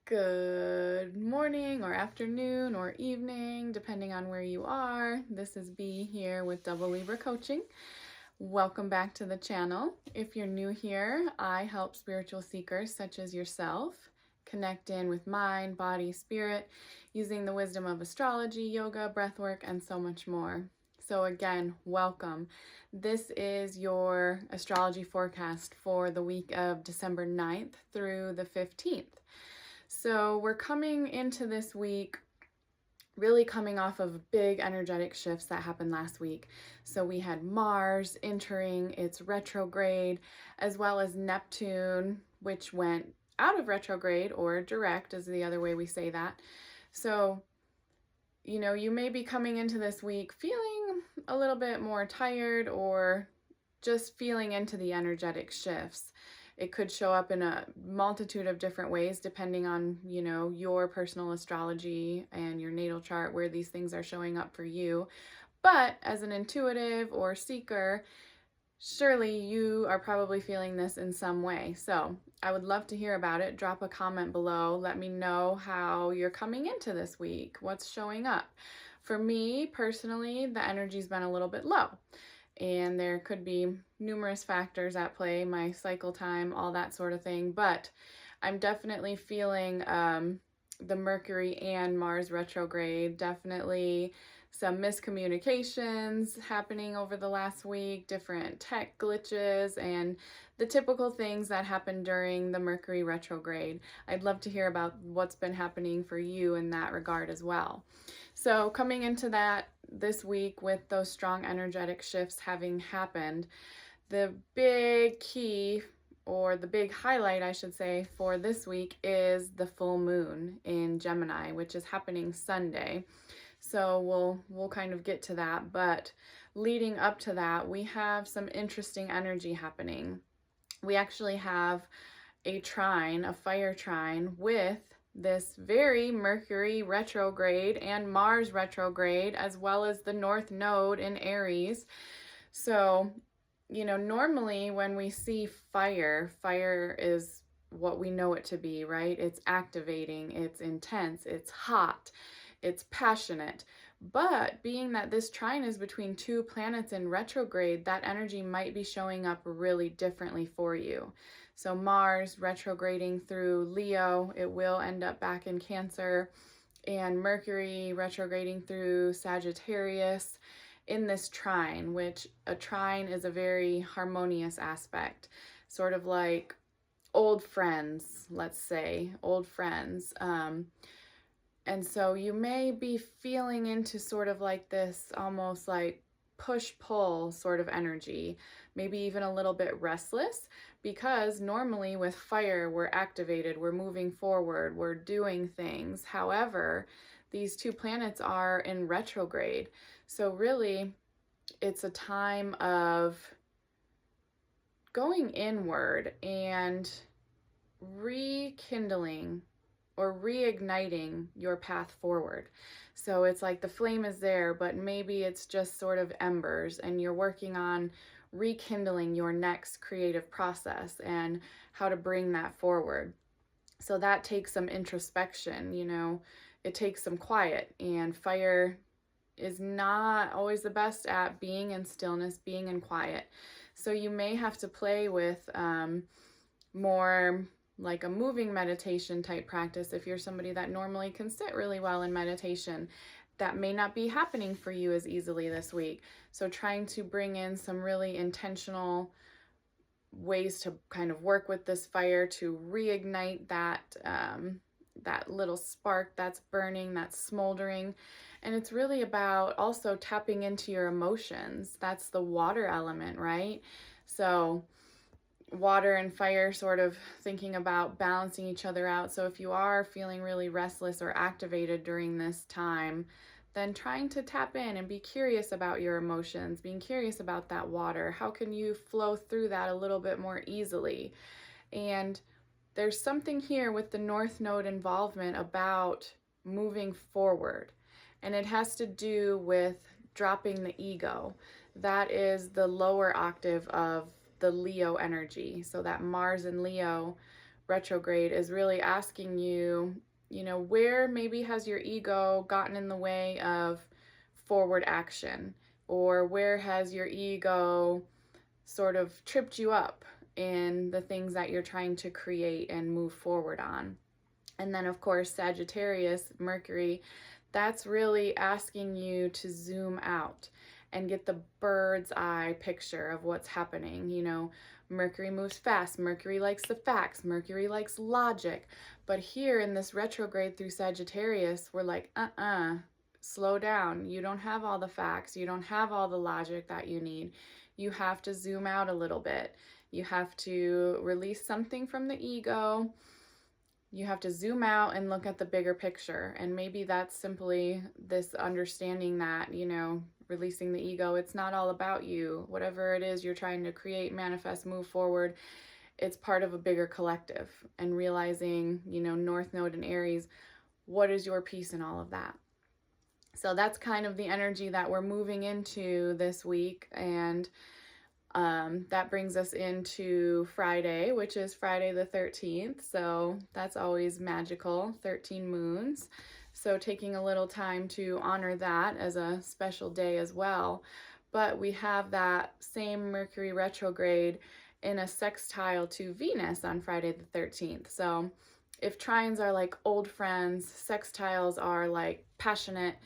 Good morning or afternoon or evening, depending on where you are. This is B here with Double Libra Coaching. Welcome back to the channel. If you're new here, I help spiritual seekers such as yourself connect in with mind, body, spirit, using the wisdom of astrology, yoga, breathwork, and so much more. So again, welcome. This is your astrology forecast for the week of December 9th through the 15th. So we're coming into this week really coming off of big energetic shifts that happened last week. So we had Mars entering its retrograde, as well as Neptune, which went out of retrograde, or direct is the other way we say that. So, you may be coming into this week feeling a little bit more tired or just feeling into the energetic shifts. It could show up in a multitude of different ways depending on, your personal astrology and your natal chart, where these things are showing up for you. But as an intuitive or seeker, surely you are probably feeling this in some way. So I would love to hear about it. Drop a comment below. Let me know how you're coming into this week, what's showing up. For me personally, the energy's been a little bit low. And there could be numerous factors at play, my cycle time, all that sort of thing. But I'm definitely feeling the Mercury and Mars retrograde, definitely some miscommunications happening over the last week, different tech glitches, and the typical things that happen during the Mercury retrograde. I'd love to hear about what's been happening for you in that regard as well. So coming into this week with those strong energetic shifts having happened, the big key, or the big highlight, I should say, for this week is the full moon in Gemini, which is happening Sunday. So we'll kind of get to that, but leading up to that, we have some interesting energy happening. We actually have a trine, a fire trine, with this very Mercury retrograde and Mars retrograde, as well as the North Node in Aries. So, normally when we see fire is what we know it to be, right? It's activating, it's intense, it's hot, it's passionate. But being that this trine is between two planets in retrograde, that energy might be showing up really differently for you. So Mars retrograding through Leo, it will end up back in Cancer, and Mercury retrograding through Sagittarius in this trine, which a trine is a very harmonious aspect, sort of like old friends, let's say, old friends. And so you may be feeling into sort of like this almost like push-pull sort of energy, maybe even a little bit restless, because normally with fire, we're activated, we're moving forward, we're doing things. However, these two planets are in retrograde. So really, it's a time of going inward and rekindling or reigniting your path forward. So it's like the flame is there, but maybe it's just sort of embers, and you're working on rekindling your next creative process and how to bring that forward. So that takes some introspection, it takes some quiet, and fire is not always the best at being in stillness, being in quiet. So you may have to play with more like a moving meditation type practice. If you're somebody that normally can sit really well in meditation, that may not be happening for you as easily this week. So trying to bring in some really intentional ways to kind of work with this fire to reignite that little spark that's burning, that's smoldering. And it's really about also tapping into your emotions. That's the water element, right? So water and fire sort of thinking about balancing each other out. So if you are feeling really restless or activated during this time, then trying to tap in and be curious about your emotions, being curious about that water. How can you flow through that a little bit more easily? And there's something here with the North Node involvement about moving forward. And it has to do with dropping the ego. That is the lower octave of the Leo energy. So that Mars in Leo retrograde is really asking you, where maybe has your ego gotten in the way of forward action, or where has your ego sort of tripped you up in the things that you're trying to create and move forward on. And then, of course, Sagittarius, Mercury, that's really asking you to zoom out and get the bird's eye picture of what's happening. Mercury moves fast. Mercury likes the facts. Mercury likes logic. But here in this retrograde through Sagittarius, we're like, slow down. You don't have all the facts. You don't have all the logic that you need. You have to zoom out a little bit. You have to release something from the ego. You have to zoom out and look at the bigger picture. And maybe that's simply this understanding that, releasing the ego, it's not all about you. Whatever it is you're trying to create, manifest, move forward, it's part of a bigger collective. And realizing, North Node and Aries, what is your piece in all of that? So that's kind of the energy that we're moving into this week. And that brings us into Friday, which is Friday the 13th. So that's always magical, 13 moons. So taking a little time to honor that as a special day as well. But we have that same Mercury retrograde in a sextile to Venus on Friday the 13th. So if trines are like old friends, sextiles are like passionate,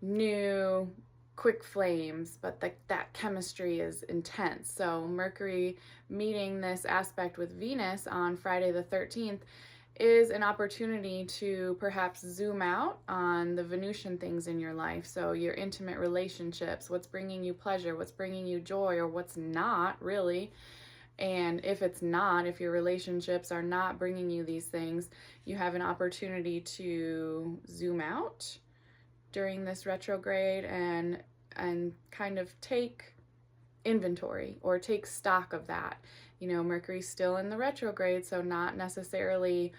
new, quick flames, but that chemistry is intense. So Mercury meeting this aspect with Venus on Friday the 13th is an opportunity to perhaps zoom out on the Venusian things in your life. So your intimate relationships, what's bringing you pleasure, what's bringing you joy, or what's not really. And if it's not, if your relationships are not bringing you these things, you have an opportunity to zoom out during this retrograde and kind of take inventory or take stock of that. Mercury's still in the retrograde, so not necessarily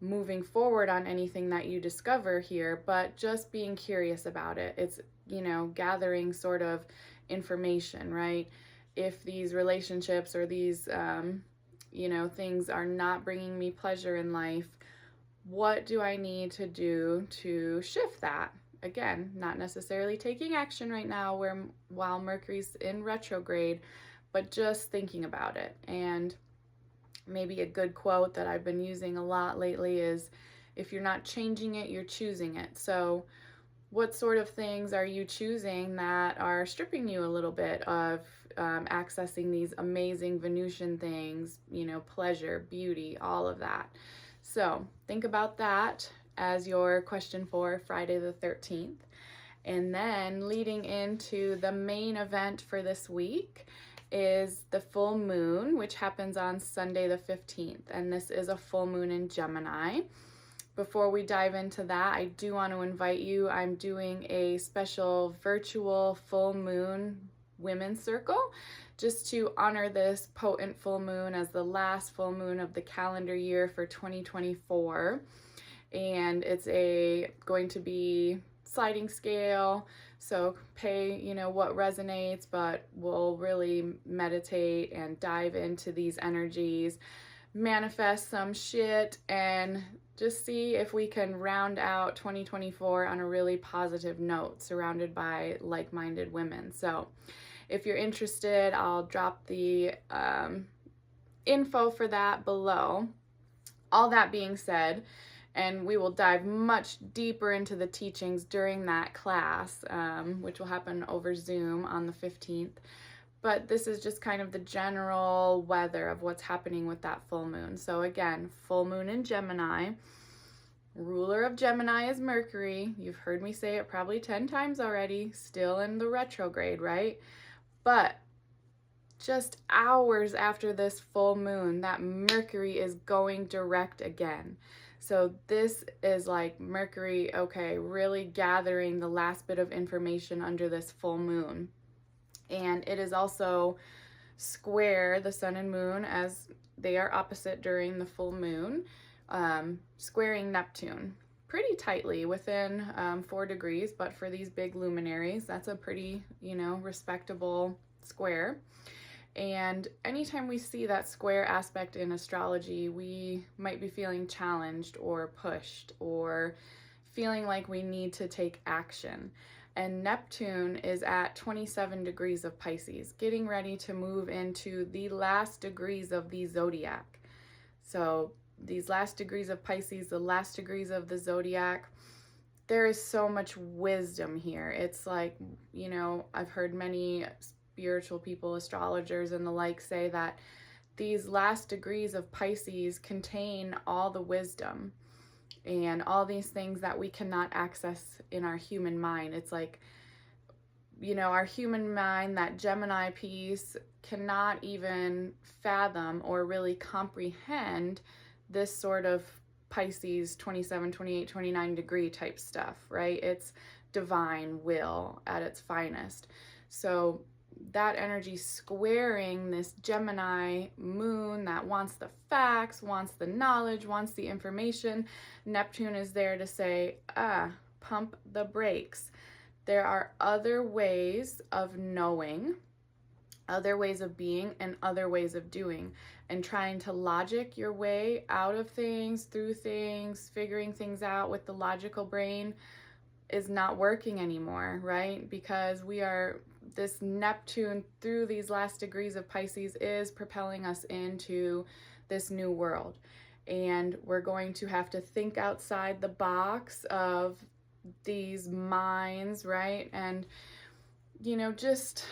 moving forward on anything that you discover here, but just being curious about it. It's, gathering sort of information, right? If these relationships or these, things are not bringing me pleasure in life, what do I need to do to shift that? Again, not necessarily taking action right now while Mercury's in retrograde, but just thinking about it. And maybe a good quote that I've been using a lot lately is, if you're not changing it, you're choosing it. So what sort of things are you choosing that are stripping you a little bit of accessing these amazing Venusian things, pleasure, beauty, all of that. So think about that as your question for Friday the 13th. And then leading into the main event for this week is the full moon, which happens on Sunday the 15th. And this is a full moon in Gemini. Before we dive into that, I do want to invite you. I'm doing a special virtual full moon women's circle just to honor this potent full moon as the last full moon of the calendar year for 2024. And it's going to be sliding scale, so pay what resonates, but we'll really meditate and dive into these energies, manifest some shit, and just see if we can round out 2024 on a really positive note, surrounded by like-minded women. So if you're interested, I'll drop the info for that below. All that being said, and we will dive much deeper into the teachings during that class, which will happen over Zoom on the 15th. But this is just kind of the general weather of what's happening with that full moon. So again, full moon in Gemini. Ruler of Gemini is Mercury. You've heard me say it probably 10 times already. Still in the retrograde, right? But just hours after this full moon, that Mercury is going direct again. So this is like Mercury, okay, really gathering the last bit of information under this full moon. And it is also square the sun and moon, as they are opposite during the full moon, squaring Neptune pretty tightly within 4 degrees. But for these big luminaries, that's a pretty, respectable square. And anytime we see that square aspect in astrology, we might be feeling challenged or pushed or feeling like we need to take action. And Neptune is at 27 degrees of Pisces, getting ready to move into the last degrees of the zodiac. So these last degrees of Pisces, the last degrees of the zodiac, there is so much wisdom here. It's like, you know, I've heard many spiritual people, astrologers and the like say that these last degrees of Pisces contain all the wisdom and all these things that we cannot access in our human mind. It's like, you know, our human mind, that Gemini piece, cannot even fathom or really comprehend this sort of Pisces 27, 28, 29 degree type stuff, right? It's divine will at its finest. So that energy squaring this Gemini moon that wants the facts, wants the knowledge, wants the information, Neptune is there to say, pump the brakes. There are other ways of knowing, other ways of being, and other ways of doing. And trying to logic your way out of things, through things, figuring things out with the logical brain is not working anymore, right? Because this Neptune through these last degrees of Pisces is propelling us into this new world. And we're going to have to think outside the box of these minds, right? And, you know, just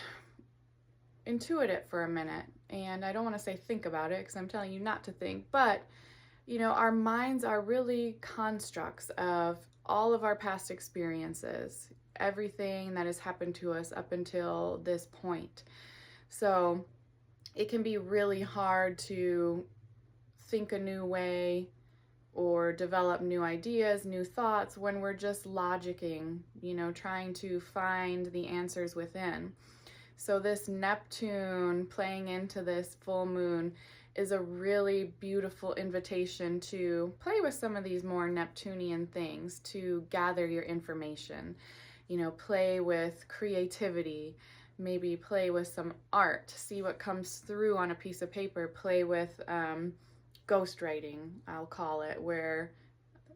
intuit it for a minute. And I don't want to say think about it because I'm telling you not to think, but, you know, our minds are really constructs of all of our past experiences, everything that has happened to us up until this point. So it can be really hard to think a new way or develop new ideas, new thoughts when we're just logicking, you know, trying to find the answers within. So this Neptune playing into this full moon is a really beautiful invitation to play with some of these more Neptunian things, to gather your information, you know, play with creativity, maybe play with some art, see what comes through on a piece of paper, play with ghostwriting, I'll call it, where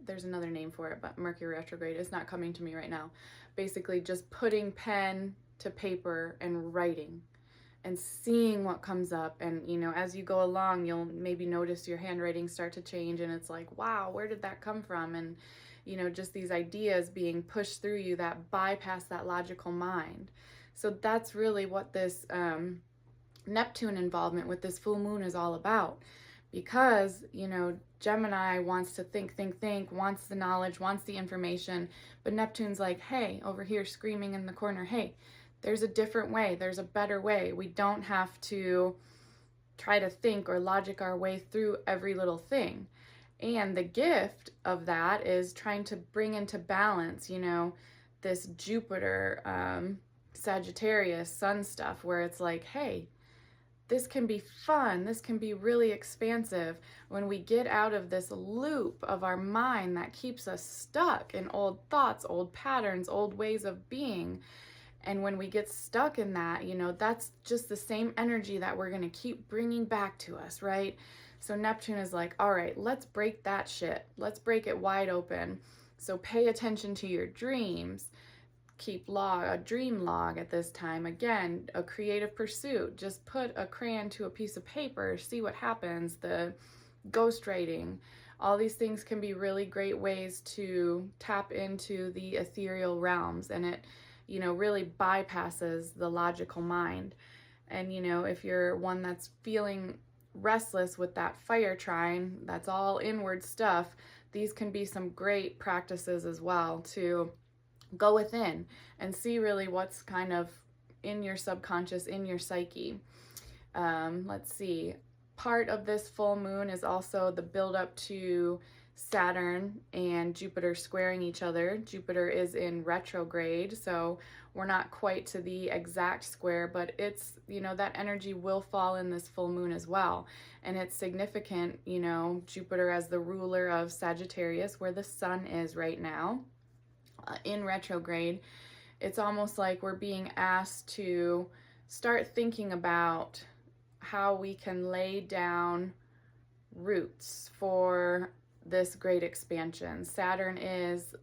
there's another name for it, but Mercury retrograde is not coming to me right now. Basically just putting pen to paper and writing and seeing what comes up. And, you know, as you go along, you'll maybe notice your handwriting start to change and it's like, wow, where did that come from? And, you know, just these ideas being pushed through you that bypass that logical mind. So that's really what this Neptune involvement with this full moon is all about. Because, you know, Gemini wants to think, wants the knowledge, wants the information, but Neptune's like, hey, over here screaming in the corner, hey, there's a different way, there's a better way. We don't have to try to think or logic our way through every little thing. And the gift of that is trying to bring into balance, you know, this Jupiter, Sagittarius, Sun stuff, where it's like, hey, this can be fun, this can be really expansive when we get out of this loop of our mind that keeps us stuck in old thoughts, old patterns, old ways of being. And when we get stuck in that, you know, that's just the same energy that we're going to keep bringing back to us, right? So Neptune is like, all right, let's break that shit. Let's break it wide open. So pay attention to your dreams. Keep a dream log at this time. Again, a creative pursuit. Just put a crayon to a piece of paper, see what happens. The ghostwriting. All these things can be really great ways to tap into the ethereal realms, and it, you know, really bypasses the logical mind. And, you know, if you're one that's feeling restless with that fire trine, that's all inward stuff, these can be some great practices as well to go within and see really what's kind of in your subconscious, in your psyche. Let's see. Part of this full moon is also the build up to Saturn and Jupiter squaring each other. Jupiter is in retrograde, so we're not quite to the exact square, but it's, you know, that energy will fall in this full moon as well. And it's significant, you know, Jupiter as the ruler of Sagittarius, where the sun is right now, in retrograde. It's almost like we're being asked to start thinking about how we can lay down roots for this great expansion. Saturn is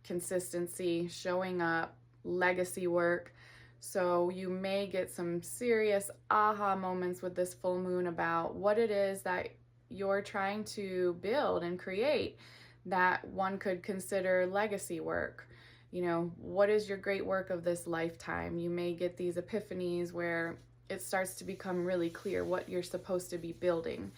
consistency, showing up, legacy work. So you may get some serious aha moments with this full moon about what it is that you're trying to build and create that one could consider legacy work. You know, what is your great work of this lifetime? You may get these epiphanies where it starts to become really clear what you're supposed to be building.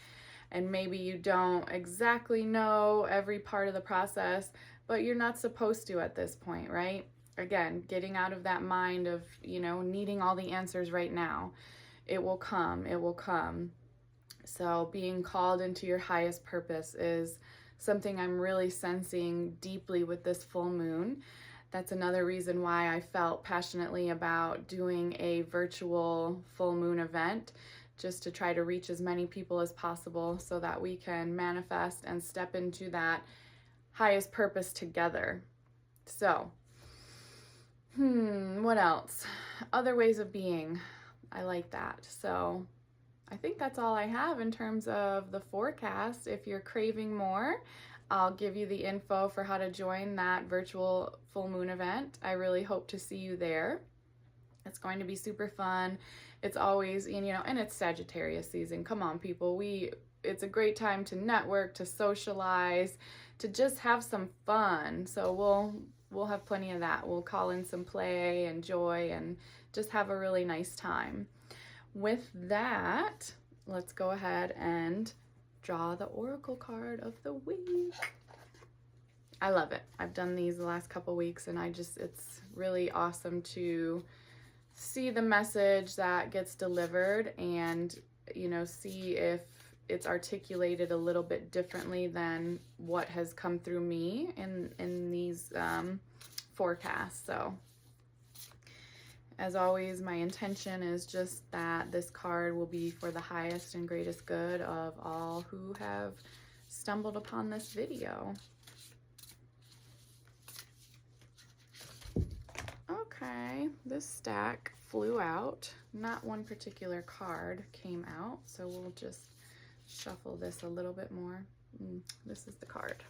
And maybe you don't exactly know every part of the process, but you're not supposed to at this point, right? Again, getting out of that mind of, you know, needing all the answers right now. It will come, it will come. So being called into your highest purpose is something I'm really sensing deeply with this full moon. That's another reason why I felt passionately about doing a virtual full moon event, just to try to reach as many people as possible so that we can manifest and step into that highest purpose together. So, what else? Other ways of being. I like that. So I think that's all I have in terms of the forecast. If you're craving more, I'll give you the info for how to join that virtual full moon event. I really hope to see you there. It's going to be super fun. It's always, you know, and it's Sagittarius season. Come on, people. It's a great time to network, to socialize, to just have some fun. So we'll have plenty of that. We'll call in some play and joy and just have a really nice time. With that, let's go ahead and draw the oracle card of the week. I love it. I've done these the last couple weeks, and it's really awesome to see the message that gets delivered and, you know, see if it's articulated a little bit differently than what has come through me in these forecasts. So as always, my intention is just that this card will be for the highest and greatest good of all who have stumbled upon this video. Okay, this stack flew out. Not one particular card came out, so we'll just shuffle this a little bit more. This is the card.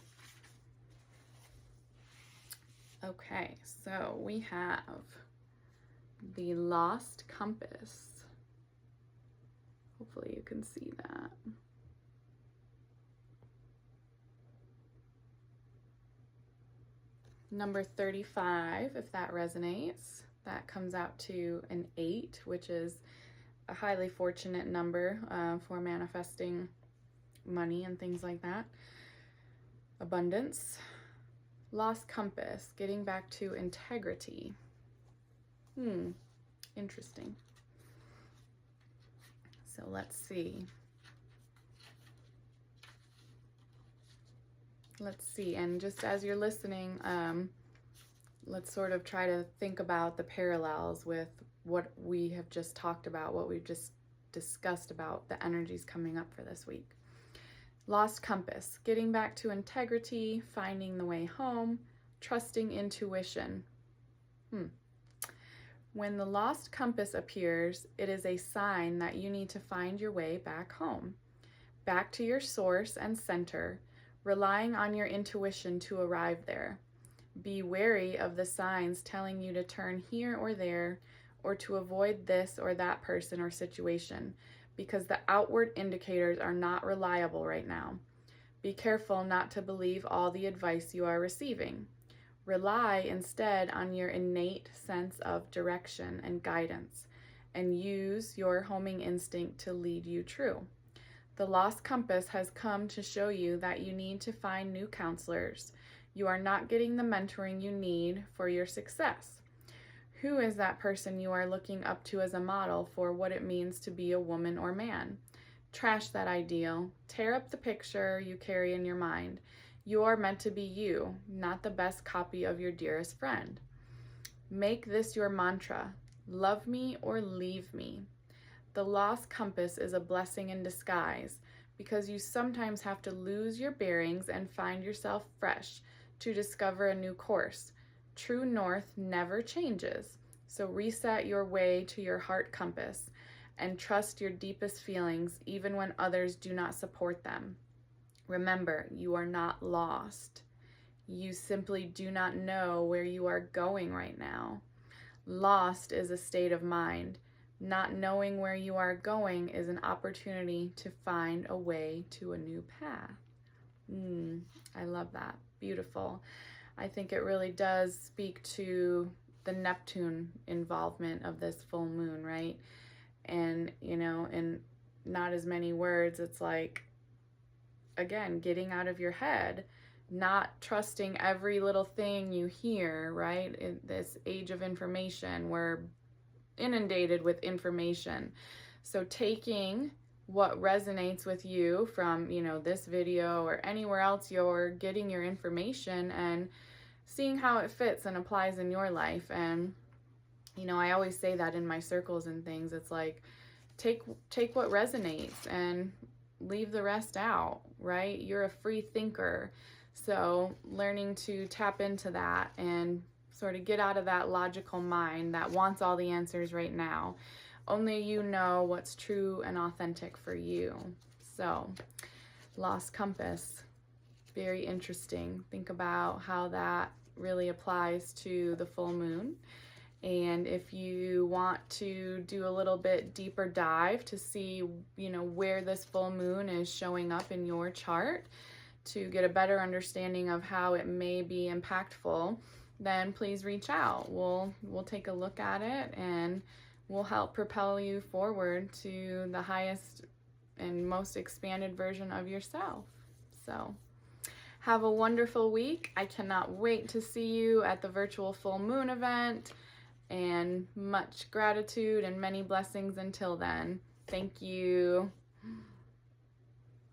Okay, so we have the Lost Compass. Hopefully you can see that. Number 35, if that resonates, that comes out to an 8, which is a highly fortunate number for manifesting money and things like that. Abundance. Lost Compass, getting back to integrity. Interesting. So let's see. And just as you're listening, let's sort of try to think about the parallels with what we have just talked about, what we've just discussed about the energies coming up for this week. Lost Compass, getting back to integrity, finding the way home, trusting intuition. When the lost compass appears, it is a sign that you need to find your way back home, back to your source and center, relying on your intuition to arrive there. Be wary of the signs telling you to turn here or there, or to avoid this or that person or situation, because the outward indicators are not reliable right now. Be careful not to believe all the advice you are receiving. Rely instead on your innate sense of direction and guidance, and use your homing instinct to lead you true. The lost compass has come to show you that you need to find new counselors. You are not getting the mentoring you need for your success. Who is that person you are looking up to as a model for what it means to be a woman or man? Trash that ideal. Tear up the picture you carry in your mind. You are meant to be you, not the best copy of your dearest friend. Make this your mantra. Love me or leave me. The lost compass is a blessing in disguise, because you sometimes have to lose your bearings and find yourself fresh to discover a new course. True north never changes, so reset your way to your heart compass and trust your deepest feelings even when others do not support them. Remember, you are not lost. You simply do not know where you are going right now. Lost is a state of mind. Not knowing where you are going is an opportunity to find a way to a new path. I love that. Beautiful. I think it really does speak to the Neptune involvement of this full moon, right? And, you know, in not as many words, it's like, again, getting out of your head, not trusting every little thing you hear, right? In this age of information, we're inundated with information. So taking what resonates with you from, you know, this video or anywhere else you're getting your information, and seeing how it fits and applies in your life. And, you know, I always say that in my circles and things. It's like, take what resonates and leave the rest out, right? You're a free thinker. So learning to tap into that and sort of get out of that logical mind that wants all the answers right now. Only you know what's true and authentic for you. So, lost compass, very interesting. Think about how that really applies to the full moon. And if you want to do a little bit deeper dive to see, you know, where this full moon is showing up in your chart, to get a better understanding of how it may be impactful, then please reach out. We'll take a look at it, and we'll help propel you forward to the highest and most expanded version of yourself. So have a wonderful week. I cannot wait to see you at the virtual full moon event, and much gratitude and many blessings until then. Thank you.